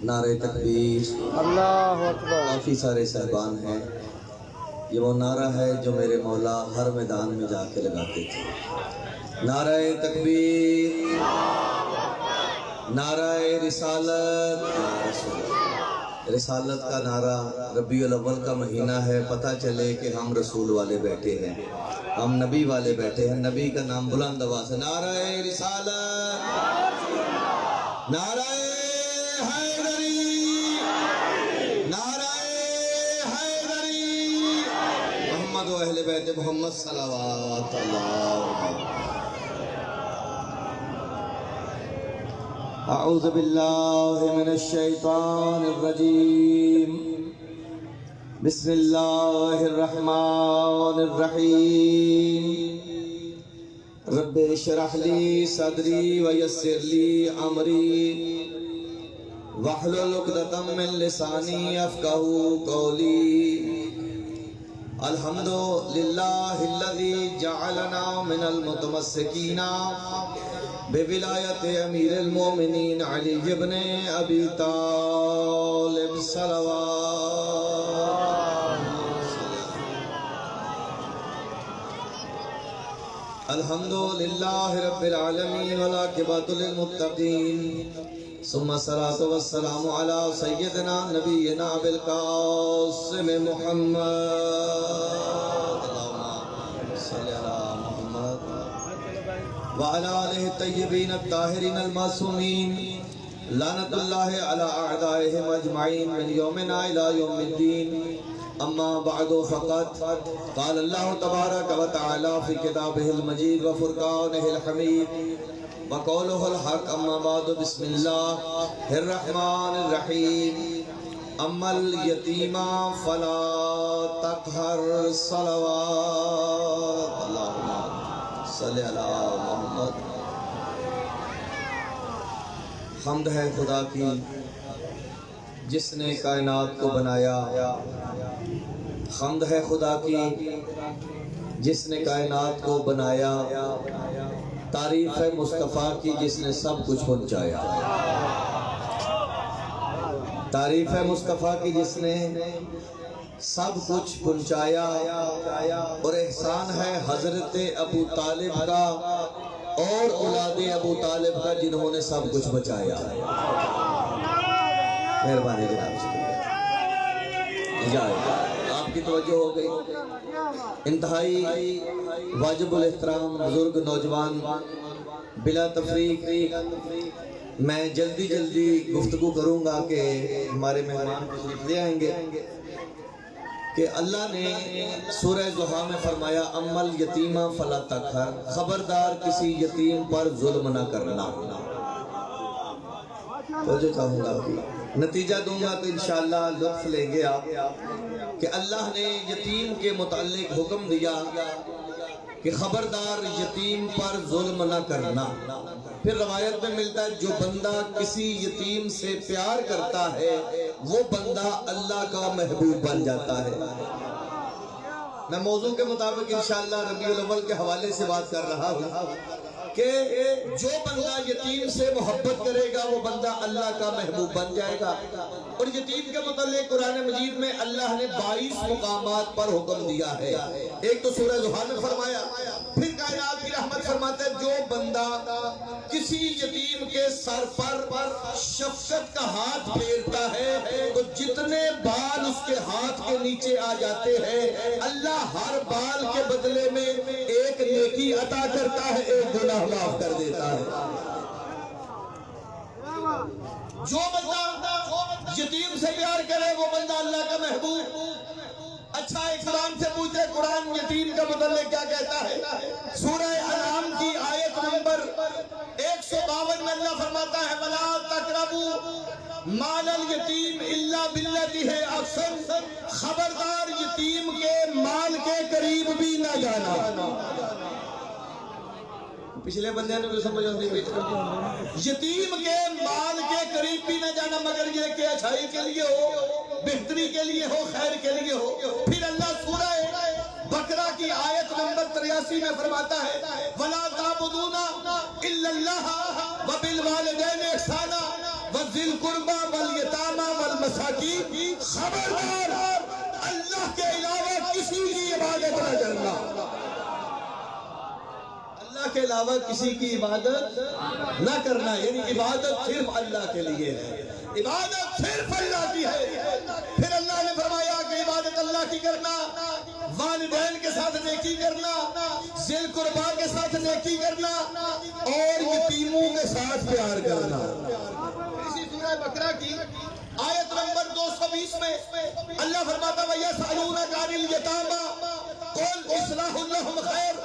نعرہ تکبیر، اللہ اکبر۔ کافی سارے صاحبان ہیں۔ یہ وہ نعرہ ہے جو میرے مولا ہر میدان میں جا کے لگاتے تھے۔ نعرہ تکبیر، نعرہ رسالت۔ رسالت کا نعرہ ربیع الاول کا مہینہ ہے، پتہ چلے کہ ہم رسول والے بیٹھے ہیں، ہم نبی والے بیٹھے ہیں۔ نبی کا نام بلند آواز سے نعرہ رسالت، نعرہ حیدری، نعرہ حیدری، محمد و اہل بیت محمد صلوات اللہ۔ اعوذ باللہ من الشیطان الرجیم، بسم اللہ الرحمن الرحیم۔ رب اشرح لی صدری ویسر لی امری واحلل عقدۃ من لسانی یفقہوا قولی۔ الحمد للہ الذی جعلنا من المتمسکین بولایت امیر المومنین علی ابن ابی طالب صلوات۔ الحمد للہ رب العالمین والعاقبۃ للمتقین، ثم الصلاۃ والسلام علی سیدنا نبینا بالقاسم محمد، اللہم صلی علی محمد وعلی آلہ الطیبین الطاہرین المعصومین، لعنت اللہ علی اعدائہم اجمعین من یومنا الی یوم الدین۔ اما بعد فقط قال اللہ تبارک و تعالی فی کتابہ المجید و فرقانہ الحمید وقولہ الحق۔ اما بعد بسم اللہ الرحمن الرحیم۔ اما الیتیم فلا تقہر صلوات، اللہم صلی علی محمد۔ حمد ہے خدا کی جس نے کائنات کو بنایا، حمد ہے خدا کی جس نے کائنات کو بنایا، تعریف ہے مصطفیٰ کی جس نے سب کچھ پہنچایا، تعریف ہے مصطفیٰ کی جس نے سب کچھ پہنچایا، اور احسان ہے حضرت ابو طالب کا اور اولاد ابو طالب کا جنہوں نے سب کچھ بچایا۔ مہربانی جناب، شکریہ، آپ کی توجہ ہو گئی۔ انتہائی واجب الاحترام بزرگ نوجوان، بلا تفریق میں جلدی گفتگو کروں گا کہ ہمارے مہمان تشریف لے آئیں گے کہ اللہ نے سورہ ضحیٰ میں فرمایا اما الیتیم فلا تقہر، خبردار کسی یتیم پر ظلم نہ کرنا۔ توجہ چاہوں گا، نتیجہ دوں گا تو انشاءاللہ لطف لیں گے آپ کہ اللہ نے یتیم کے متعلق حکم دیا کہ خبردار یتیم پر ظلم نہ کرنا۔ پھر روایت میں ملتا ہے جو بندہ کسی یتیم سے پیار کرتا ہے وہ بندہ اللہ کا محبوب بن جاتا ہے۔ میں موضوع کے مطابق انشاءاللہ ربیع الاول کے حوالے سے بات کر رہا ہوں کہ جو بندہ یتیم سے محبت کرے گا وہ بندہ اللہ کا محبوب بن جائے گا۔ اور یتیم کے متعلق قرآن مجید میں اللہ نے 22 مقامات پر حکم دیا ہے۔ ایک تو سورہ ضحیٰ میں فرمایا، پھر کائنات کی رحمت فرماتا ہے جو بندہ کسی یتیم کے سر پر شفقت کا ہاتھ پھیرتا ہے تو جتنے بال اس کے ہاتھ کے نیچے آ جاتے ہیں اللہ ہر بال کے بدلے میں ایک نیکی عطا کرتا ہے، ایک گناہ معاف کر دیتا ہے۔ جو بندہ یتیم سے پیار کرے وہ بندہ اللہ کا محبوب۔ اچھا، ایک قرآن سے پوچھے قرآن یتیم کا متعلق کیا کہتا ہے؟ سورہ انعام کی آیت نمبر 152 میں اللہ فرماتا ہے وَلَا تَقْرَبُوا مَالَ الْيَتِيمِ إِلَّا بِالَّتِي هِيَ أَحْسَنُ، خبردار یتیم کے مال کے قریب بھی نہ جانا۔ پچھلے بندے نے بھی سمجھ آتی یتیم کے مال کے قریب بھی نہ جانا مگر یہ کہ اچھائی کے لیے ہو، بہتری کے لیے ہو، خیر کے لیے ہو۔ پھر اللہ سورہ بقرہ کی آیت نمبر 83 میں فرماتا ہے وَلَا تَعْبُدُونَ إِلَّا اللَّهَ وَبِالْوَالِدَيْنِ إِحْسَانًا وذی القربى والیتامی والمساکین، خبردار اللہ کے علاوہ کسی کی عبادت نہ کرنا، اللہ کے علاوہ کسی کی عبادت نہ کرنا، یعنی عبادت صرف اللہ کے لیے ہے، عبادت صرف اللہ کی ہے۔ پھر اللہ نے فرمایا کہ عبادت اللہ کی کرنا، والدین کے ساتھ نیکی کرنا، ذی القربیٰ کے ساتھ نیکی کرنا، اور یتیموں کے ساتھ پیار کرنا۔ اسی سورہ بقرہ کی آیت نمبر 220 میں اللہ فرماتا ہے وَيَسْأَلُونَكَ عَنِ الْيَتَامَىٰ قُلْ إِصْلَاحٌ لَهُمْ خَيْرٌ،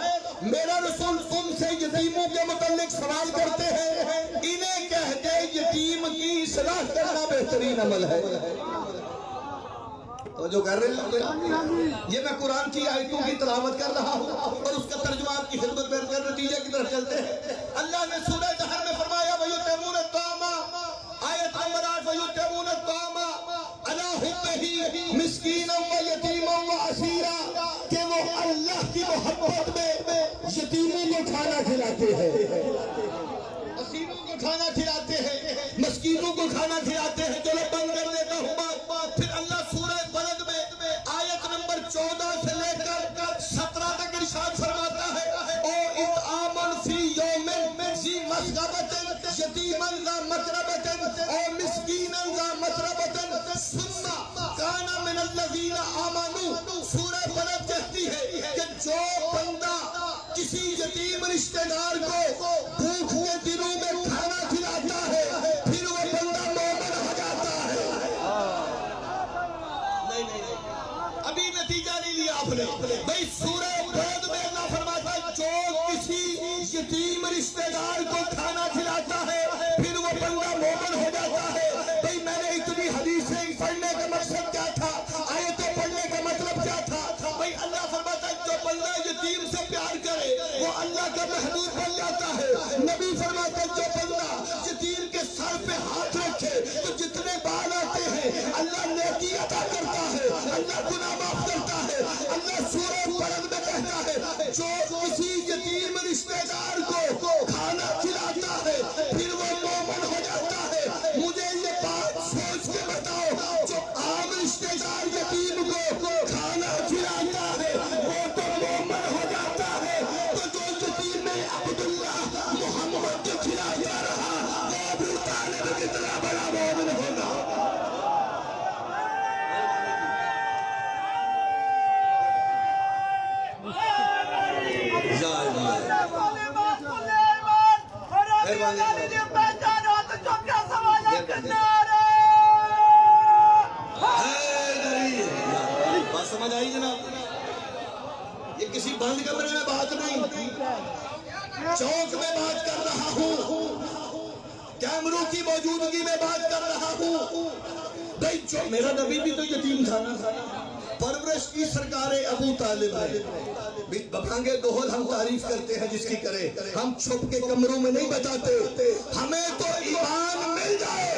میرا رسول تم سے یتیموں کے متعلق سوال کرتے ہیں، انہیں کہتے یتیم کی اصلاح کرنا بہترین عمل ہے۔ جو کر رہے ہیں یہ میں قرآن کی آیتوں کی تلاوت کر رہا ہوں اور اس کا ترجمہ آپ کی خدمت میں کر نتیجے کی طرف چلتے ہیں۔ اللہ نے سورہ دہر میں فرمایا وَيُطْعِمُونَ الطَّعَامَ، آیت نمبر 8 وَيُطْعِمُونَ الطَّعَامَ عَلَىٰ حُبِّهِ مِسْكِینًا وَیَتِیمًا وَأَسِیرًا، کہ وہ اللہ کی محبت میں یتیموں کو کھانا کھلاتے ہیں، اسیروں کو کھانا کھلاتے ہیں، مسکینوں کو کھانا کھلاتے ہیں۔ جو لوگ بند کر دیتا ہوں پھر اللہ سورہ بلد میں آیت نمبر 14 سے لے کر 17 تک ارشاد فرماتا ہے او اطعامن فی یوم ذی مسغبۃ یتیما ذا متربۃ او مسکینا ذا متربۃ ثم کان من الذین آمنوا، سورہ بلد کہتی ہے کہ جو بندہ کسی یتیم رشتہ دار کو بھوک کے دنوں میں کھانا کھلاتا ہے پھر وہ بندہ مومن ہو جاتا ہے۔ ابھی نتیجہ نہیں لیا آپ نے بھئی، سورہ بلد میں اللہ فرماتا ہے جو کسی یتیم رشتہ دار کو کھانا کھلاتا ہے پھر وہ بندہ مومن ہو جاتا ہے۔ بھئی میں نے اتنی حدیثیں پڑھنے کا مقصد کیا تھا، آیتیں پڑھنے کا مطلب کیا تھا؟ بھئی اللہ فرماتا ہے جو بندہ یتیم سے پیار کرے وہ اللہ کا محبوب بن جاتا ہے۔ نبی فرماتا ہے جو بندہ یتیم کے سر پہ ہاتھ رکھے تو جتنے بال آتے ہیں اللہ نیکی عطا کرتا ہے، اللہ گناہ معاف کرتا ہے۔ اللہ سورہ بلد میں کہتا ہے جو کسی یتیم رشتہ دار کو کھانا کھلاتا ہے پھر وہ مومن ہو جاتا ہے۔ مجھے یہ بات سوچ کے بتاؤ، جو عام رشتہ دار یتیم کو کھانا کھلاتا ہے وہ تو مومن ہو جاتا ہے، تو جو یتیم عبداللہ محمد کو کھلاتا رہا وہ ابو طالب کتنا بڑا مومن ہوگا۔ بات سمجھ آئی جناب؟ یہ کسی بند کمرے میں بات نہیں، چوک میں بات کر رہا ہوں، کیمروں کی موجودگی میں بات کر رہا ہوں۔ بھئی جو میرا نبی بھی تو یتیم تھا نا، پرورش کی سرکار ابو طالب ہے۔ بھانگے دوہل ہم تعریف کرتے ہیں جس کی کرے، ہم چھپ کے کمروں میں نہیں بتاتے۔ ہمیں تو ایمان مل جائے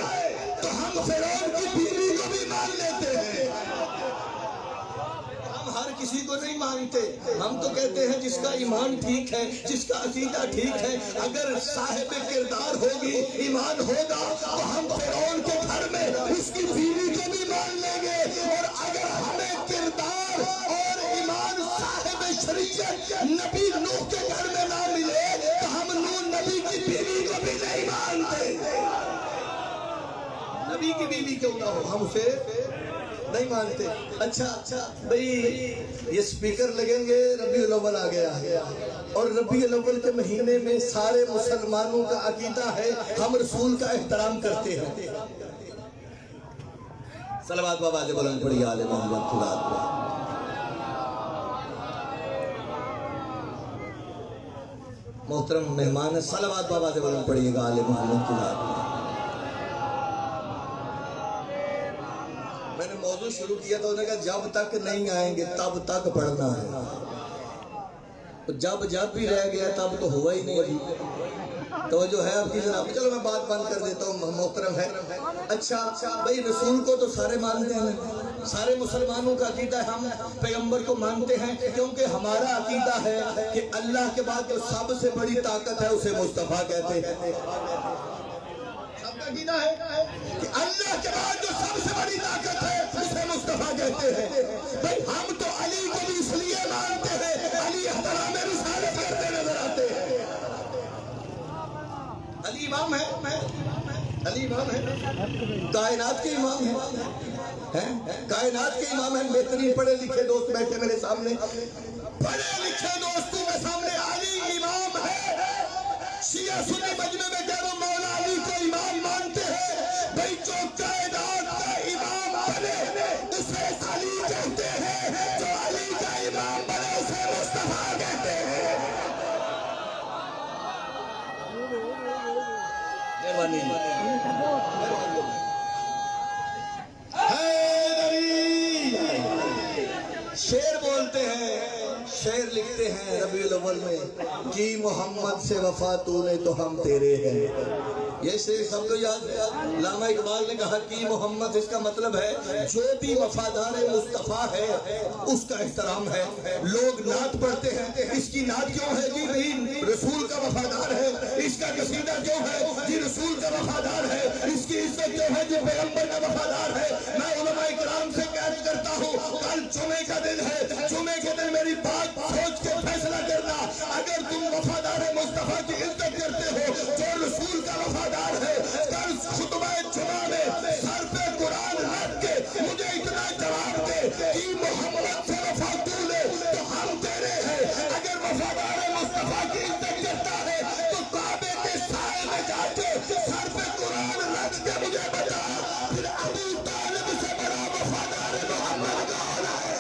تو ہم فرعون کی بیوی کو بھی مان لیتے ہیں، ہم ہر کسی کو نہیں مانتے۔ ہم تو کہتے ہیں جس کا ایمان ٹھیک ہے، جس کا عقیدہ ٹھیک ہے، اگر صاحب کردار ہوگی، ایمان ہوگا تو ہم فرعون کے گھر میں اس کی بیوی کو بھی مان لیں گے، اور اگر ہمیں کردار اور ایمان صاحب شریعت نبی نوح کے گھر میں نہ ملے تو ہم نوح نبی کی بیوی کو بھی نہیں مانتے۔ نبی کی بیوی کیوں نہ ہو، ہم اسے نہیں مانتے۔ اچھا بھئی یہ سپیکر لگیں گے، ربیع الاول آ گیا اور ربیع الاول کے مہینے میں سارے مسلمانوں کا عقیدہ ہے ہم رسول کا احترام کرتے ہیں۔ صلوات بابا سے بلند پڑی آل محمد خدا کو۔ محترم مہمان صلوات بابا سے بلند پڑیے گا آل محمد خدا کو۔ میں نے موضوع شروع کیا تو انہوں نے کہا جب تک نہیں آئیں گے تب تک پڑھنا ہے، جب بھی رہ گیا تب تو ہوا ہی نہیں۔ توجہ ہے آپ کی جناب؟ چلو میں بات بند کر دیتا ہوں، محترم ہے۔ اچھا بھئی رسول کو تو سارے مانتے ہیں، سارے مسلمانوں کا عقیدہ ہے، ہم پیغمبر کو مانتے ہیں کیونکہ ہمارا عقیدہ ہے کہ اللہ کے بعد جو سب سے بڑی طاقت ہے اسے مصطفیٰ کہتے ہیں۔ سب کا ہے کہ اللہ کے بعد جو سب سے بڑی طاقت ہے اسے مصطفیٰ کہتے ہیں. بھائی ہم تو علی کو بھی اس لیے مانتے ہیں، علی احترام رسالت کرتے نظر آتے ہیں. علی امام ہے، علی امام ہے، کائنات کے امام ہیں، کائنات کے امام ہیں. بہترین پڑھے لکھے دوست بیٹھے میرے سامنے، پڑھے لکھے دوستوں کے سامنے علی امام ہے. شیعہ سنی مجمع میں کہہ رہا مولا علی کو امام مانتے ہیں. بھائی جو کائنات کا امام بنے اسے علی کہتے ہیں، جو علی کا امام بنے اسے مصطفیٰ کہتے ہیں. شعر بولتے ہیں، شعر لکھتے ہیں ربیع الاول میں کہ محمد سے وفا تو نے تو ہم تیرے ہیں. یہ شعر سب کو یاد ہے. علامہ اقبال نے کہا کہ محمد اس کا مطلب ہے جو بھی وفادار مصطفیٰ ہے اس کا احترام ہے. لوگ نعت پڑھتے ہیں، اس کی نعت کیوں ہے جی؟ نہیں رسول کا وفادار ہے. اس کا قصیدہ کیوں ہے جی؟ رسول کا وفادار ہے. اس کی عزت کیوں ہے جی؟ پیغمبر کا وفادار ہے. میں علماء کرام سے قید کرتا ہوں، کل جمعے کا دن ہے، جمعے کے دن میری بات سوچ کے فیصلہ کرنا. اگر تم وفادار مصطفیٰ کی عزت کرتے ہو جو رسول کا وفادار ہے، کل خطبہ جمعہ میں سر پہ قرآن رکھ کے مجھے اتنا جواب دے کہ محمد سے وفا تو لے تو ہم تیرے ہیں. اگر وفادار مصطفیٰ کی عزت کرتا ہے تو کعبے کے سائے میں جا کے سر پہ قرآن رکھ کے مجھے بتا پھر ابو طالب سے بڑا وفادار محمد کون ہے؟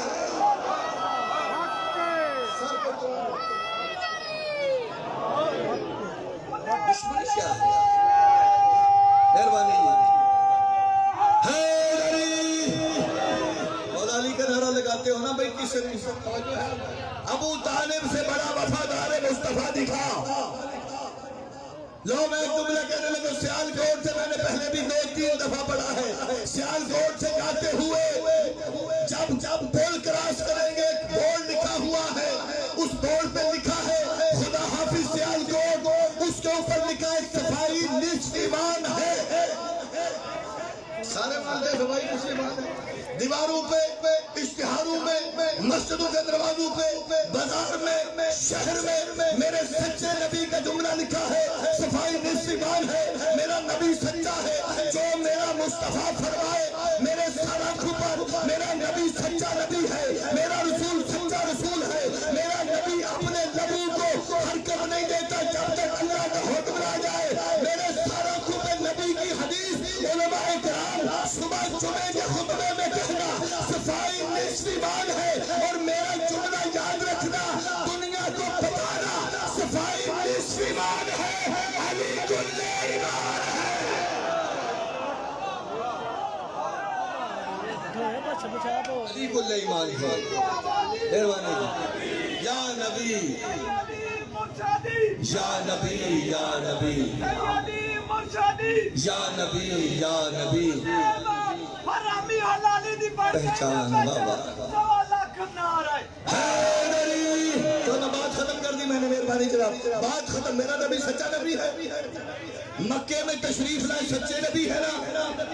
دشمن کیا ہے؟ مہربانی مولا علی کا نعرہ لگاتے ہو نا بھائی، کس ابو طالب سے بڑا وفادار مصطفیٰ دکھا. لو میں ایک جملہ کہنے لگا، سیال کوٹ سے میں نے پہلے بھی 2-3 دفعہ پڑھا ہے. سیال کوٹ سے جاتے ہوئے جب پول کراس کریں گے بورڈ لکھا ہوا ہے، اس بورڈ پہ لکھا ہے خدا حافظ سیال کوٹ، اس کے اوپر لکھا ہے صفائی نصف ایمان ہے. سارے مانتے ہیں صفائی نصف ایمان ہے. دیواروں پہ، اشتہاروں میں، مسجدوں کے دروازوں پہ، بازار میں، شہر میں میرے سچے نبی کا جملہ لکھا ہے صفائی نصف ایمان ہے. میرا نبی سچا ہے، جو میرا مصطفیٰ فرمائے میرے سر آنکھوں پر میرا نبی سچا نبی ہے، میرا رسول سچا رسول ہے. میرا نبی اپنے لبوں کو حرکت نہیں دیتا جب تک اللہ کا حکم نہ جائے. میرے سر آنکھوں پہ نبی کی حدیث. علماء کرام صبح جمعے کے خطبے میں کہنا صفائی نصف ایمان ہے، اور میرا جملہ یاد رکھنا، دنیا کو بتانا صفائی نصف ایمان ہے، علی کل ایمان ہے. علی کل ایمان ہے. مہربانی یا نبی یا نبی یا نبی یا نبی یا نبی پہچان بابا تو نہ بات ختم کر دی میں نے. مہربانی جناب بات ختم. میرا نبی سچا نبی ہے، مکے میں تشریف لائے سچے نبی ہے نا.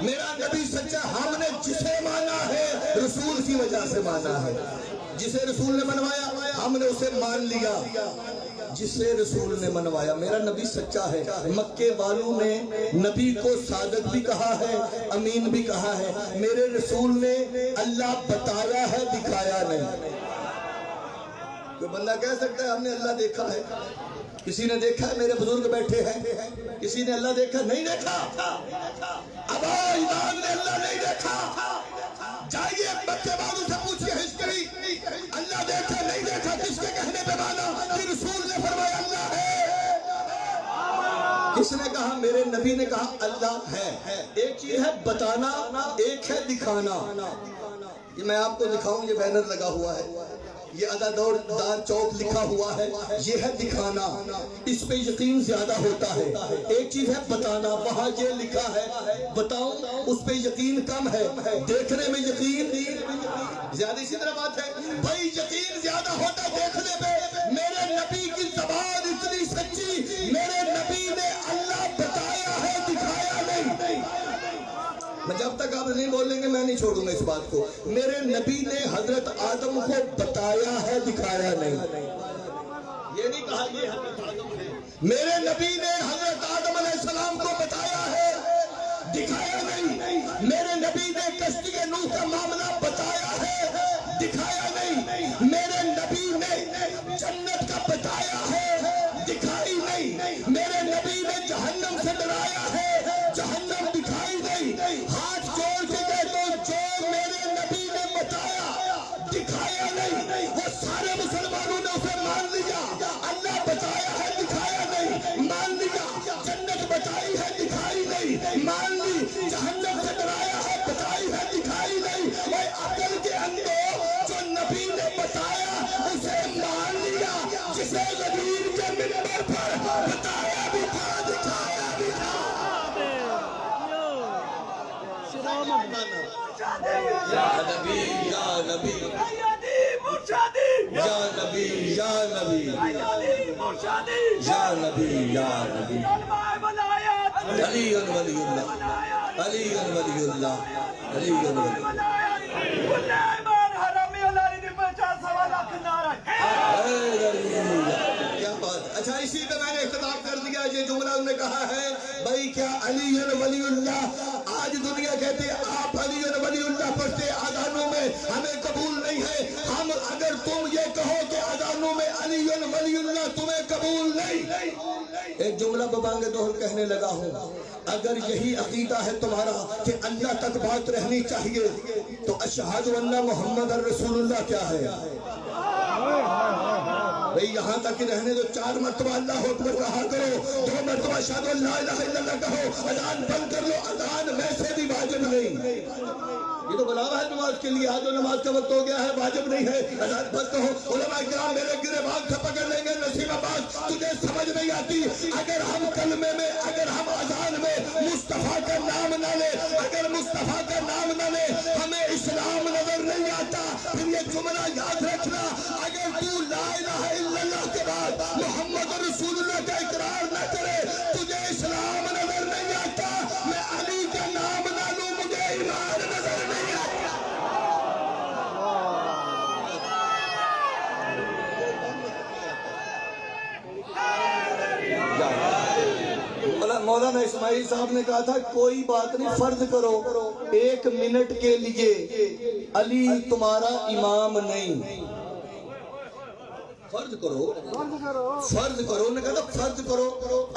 میرا نبی سچا. ہم نے جسے مانا ہے رسول کی وجہ سے مانا ہے. جسے رسول نے منوایا ہم نے اسے مان لیا. جسے رسول نے منوایا. میرا نبی سچا ہے. مکے والوں نے نبی کو صادق بھی کہا ہے، امین بھی کہا ہے. میرے رسول نے اللہ بتایا ہے، دکھایا نہیں. کوئی بندہ کہہ سکتا ہے ہم نے اللہ دیکھا ہے؟ کسی نے دیکھا ہے؟ میرے بزرگ بیٹھے ہیں، کسی نے اللہ دیکھا؟ نہیں دیکھا. ابا ایمان نے اللہ نہیں دیکھا. جائیے مکے والوں سے پوچھئے ہسٹری، اللہ دیکھا نہیں دیکھا کس کے کہنے پہ مانا کہ رسول نے فرمایا اللہ ہے. کس نے کہا؟ میرے نبی نے کہا اللہ ہے. ایک چیز ہے بتانا، ایک ہے دکھانا. یہ میں آپ کو دکھاؤں، یہ بینر لگا ہوا ہے، یہ عدادور دار چوک لکھا ہوا ہے، یہ ہے دکھانا. اس پہ یقین زیادہ ہوتا ہے. ایک چیز ہے بتانا، وہاں یہ لکھا ہے بتاؤں، اس پہ یقین کم ہے. دیکھنے میں یقین زیادہ. اسی طرح بات ہے بھائی یقین زیادہ ہوتا ہے دیکھنے پہ. میرے نبی کی زبان اتنی سچی، میرے نبی نے اللہ بتایا ہے، دکھایا نہیں. نہیں بولیں گے میں نہیں چھوڑوں گا اس بات کو. میرے نبی نے حضرت آدم کو بتایا ہے, دکھایا نہیں. یہ نہیں کہا یہ حضرت آدم ہے. میرے نبی نے حضرت آدم علیہ السلام کو بتایا ہے, دکھایا نہیں. میرے نبی نے کشتی نوح کا معاملہ بتایا ہے, دکھایا نہیں. میرے نبی نے جنت کا بتایا ہے, دکھائی نہیں. میرے نبی نے جہنم سے ڈرایا ہے, جہنم دکھائی نہیں. ہاتھ جوڑ کے کہتے ہیں جو میرے نبی نے بتایا دکھایا نہیں, وہ سارے مسلمانوں نے اسے مان لیا. اللہ بتایا ہے, دکھایا نہیں, مان لیا. جنت بتائی ہے, دکھائی نہیں, مان لی. جہنم سے ڈرایا ہے, بتائی ہے, دکھائی نہیں. وہ عقل کے اندر جو نبی نے بتایا اسے مان لیا. جسے غدیر کے منبر پر بتایا بھی تھا, دکھایا بھی تھا. یا نبی, یا نبی, یا نبی, یا نبی, یا نبی, یا نبی. علی ولی اللہ, علی ولی اللہ, علی ولی اللہ. کیا بات. اچھا اسی پہ میں نے اختلاف کر دیا. یہ جملہ انہوں نے کہا ہے بھائی کیا علی ولی اللہ, آج دنیا کہتے آپ علی ولی اللہ پڑھتے اذانوں میں, ہمیں قبول نہیں ہے. ہم اگر تم یہ کہو کہ اذانوں میں علی ولی اللہ تمہیں قبول نہیں. ایک جملہ ببانگ دوہر کہنے لگا ہوں, اگر یہی عقیدہ ہے تمہارا کہ اللہ تک بات رہنی چاہیے تو اشہد ان محمد الرسول اللہ کیا ہے؟ بھئی یہاں تک رہنے دو. 4 مرتبہ اللہ اکبر کہا کرو, 2 مرتبہ اشہد ان لا الہ الا اللہ کہو, اذان بند کر لو. اذان میں سے بھی واجب نہیں. یہ تو بلاوا ہے نماز کے لیے. آج نماز کا وقت ہو گیا ہے, واجب نہیں ہے. اذان بند کہو. علماء کرام میرے گرے باغ سے پکڑ لیں گے. نصیب عباس تجھے سمجھ نہیں آتی. اگر ہم کلمے میں, اگر ہم اذان میں مصطفیٰ کا نام نہ لے, اگر مصطفیٰ کا نام نہ لے, ہمیں اسلام نظر نہیں آتا. پھر یہ جملہ یاد رکھنا, اگر تو لا الہ الا اللہ کے بعد محمد رسول اللہ کا اقرار نہ کرے تجھے اسلام نظر نہیں آتا. میں علی کا نام نہ لوں, مجھے ایمان نظر نہیں آتا. مولانا اسماعیل صاحب نے کہا تھا کوئی بات نہیں, فرض کرو 1 منٹ کے لیے علی تمہارا امام نہیں. فرض کرو, فرض کرو, نے کہا تھا فرض کرو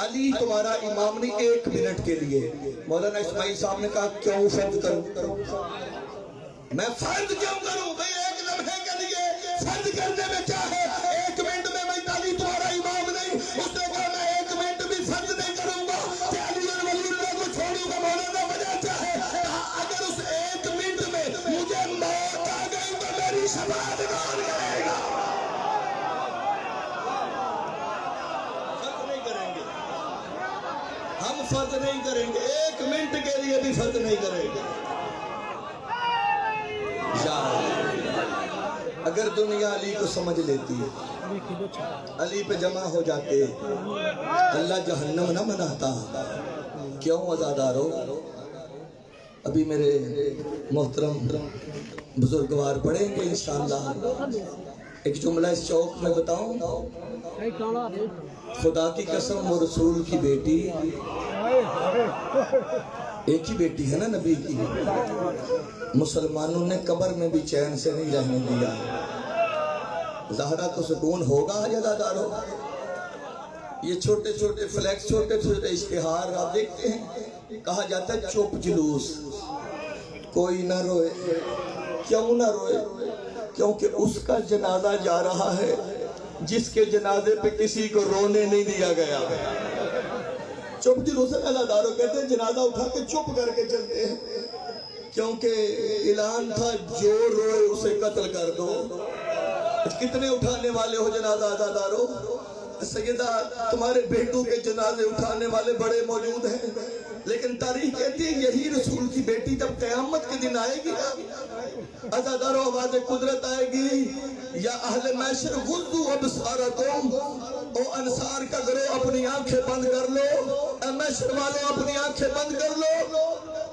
علی تمہارا امام نہیں 1 منٹ کے لیے. مولانا اسماعیل صاحب نے کہا کیوں فرض کروں؟ میں فرض کیوں کروں بھئی؟ 1 لمحے کے لیے فرض کرنے میں کیا ہے؟ 1 منٹ میں میں علی تمہارا امام نہیں. اس نے کہا میں 1 منٹ بھی فرض نہیں کروں گا کہ علی ولی اللہ کو چھوڑوں گا. مولانا وجہ کیا ہے؟ اگر اس 1 منٹ میں مجھے موت آ گئی تو میری شفاعت کون کرے گا؟ فرض نہیں کریں گے, ہم فرض نہیں کریں گے. 1 منٹ کے لیے بھی فرض نہیں کریں گے. اگر دنیا علی کو سمجھ لیتی ہے, علی پہ جمع ہو جاتے, اللہ جہنم نہ مناتا. کیوں عزادارو؟ ابھی میرے محترم بزرگوار پڑھیں گے انشاءاللہ. ایک جملہ اس چوک میں بتاؤں, خدا کی قسم وہ رسول کی بیٹی, ایک ہی بیٹی ہے نا نبی کی, مسلمانوں نے قبر میں بھی چین سے نہیں رہنے دیا. زہرا کو سکون ہوگا یا دادارو؟ یہ چھوٹے چھوٹے فلیکس, چھوٹے چھوٹے اشتہار آپ دیکھتے ہیں, کہا جاتا ہے چپ جلوس, کوئی نہ روئے. کیوں نہ روئے؟ کیونکہ اس کا جنازہ جا رہا ہے جس کے جنازے پہ کسی کو رونے نہیں دیا گیا. چپ جلوس عزادارو کہتے ہیں جنازہ اٹھا کے چپ کر کے چلتے ہیں, کیونکہ اعلان تھا جو روئے اسے قتل کر دو. کتنے اٹھانے والے ہو جنازہ عزادارو؟ سیدہ تمہارے بیٹوں کے جنازے اٹھانے والے بڑے موجود ہیں, لیکن تاریخ کہتی ہے یہی رسول کی بیٹی جب قیامت کے دن آئے گی عزادارو, آواز قدرت آئے گی, یا اہل محشر غضوا ابصارکم, او انصار کا گروہ اپنی آنکھیں بند کر لو, اے محشر والوں اپنی آنکھیں بند کر لو.